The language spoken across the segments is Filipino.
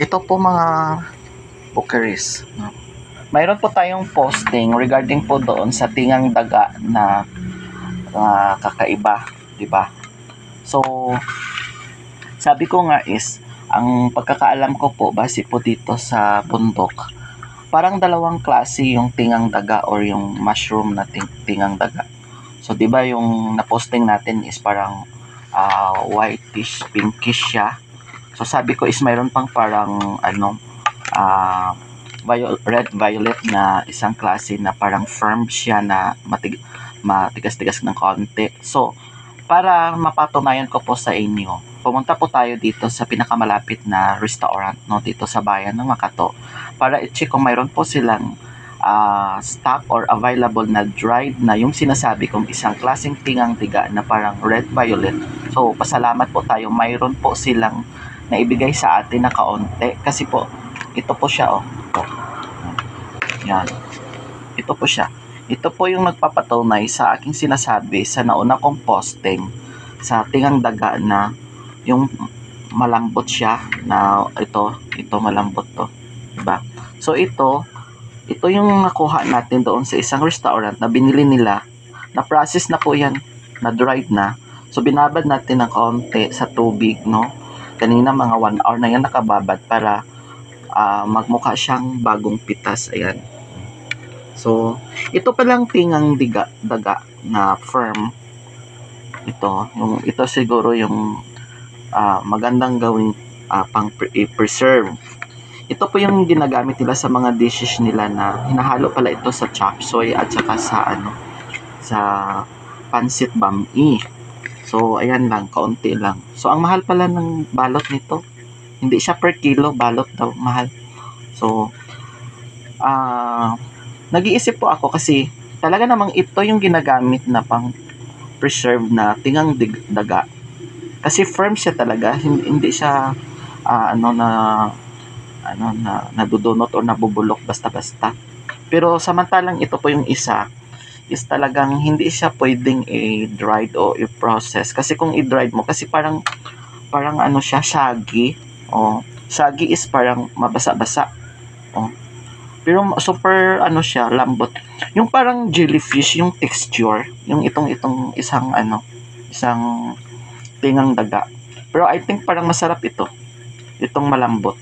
Ito po mga Bukeris, no? Mayroon po tayong posting regarding po doon sa tingang daga na kakaiba, di ba? So, sabi ko nga is, ang pagkakaalam ko po base po dito sa bundok, parang dalawang klase yung tingang daga or yung mushroom na tingang daga. So, di ba yung na-posting natin is parang whitish, pinkish siya. So, sabi ko is mayroon pang parang uh, red violet na isang klase na parang firm siya na matigas-tigas ng konti. So, para mapatunayan ko po sa inyo, pumunta po tayo dito sa pinakamalapit na restaurant, no, dito sa bayan ng Makato, para i-check kung mayroon po silang stock or available na dried na yung sinasabi kong isang klaseng tingang tiga na parang red violet. So, pasalamat po tayo, mayroon po silang naibigay sa atin na kaunti. Kasi po, ito po siya, oh. Yan. Ito po siya. Ito po yung nagpapatunay sa aking sinasabi sa nauna kong posting sa tingang daga na yung malambot siya na ito malambot to, diba? So ito yung nakuha natin doon sa isang restaurant na binili nila, na process na po yan, na dried na. So binabad natin ng kaunti sa tubig, no? Kanina mga 1 hour na yan nakababad para magmukha siyang bagong pitas. Ayan. So, ito palang tingang daga na firm. Ito siguro yung magandang gawing pang-preserve. Ito po yung ginagamit nila sa mga dishes nila na hinahalo pala ito sa chop suey at saka sa pancit bami. So, ayan lang, kaunti lang. So, ang mahal pala ng balot nito. Hindi siya per kilo, balot daw, mahal. So, nag-iisip po ako kasi talaga namang ito yung ginagamit na pang preserve na tingang daga. Kasi firm siya talaga, hindi siya nadudunot o nabubulok basta-basta. Pero samantalang ito po yung isa is talagang hindi siya pwedeng i-dried o i-process. Kasi kung i-dried mo, kasi parang siya, shaggy. Shaggy is parang mabasa-basa. Pero super siya, lambot. Yung parang jellyfish yung texture, yung itong isang tingang daga. Pero I think parang masarap itong malambot.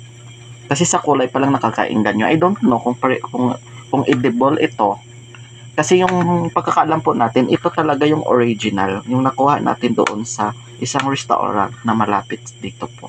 Kasi sa kulay pa lang nakakainggan nyo. I don't know kung edible ito. Kasi yung pagkakaalam po natin, ito talaga yung original, yung nakuha natin doon sa isang restaurant na malapit dito po.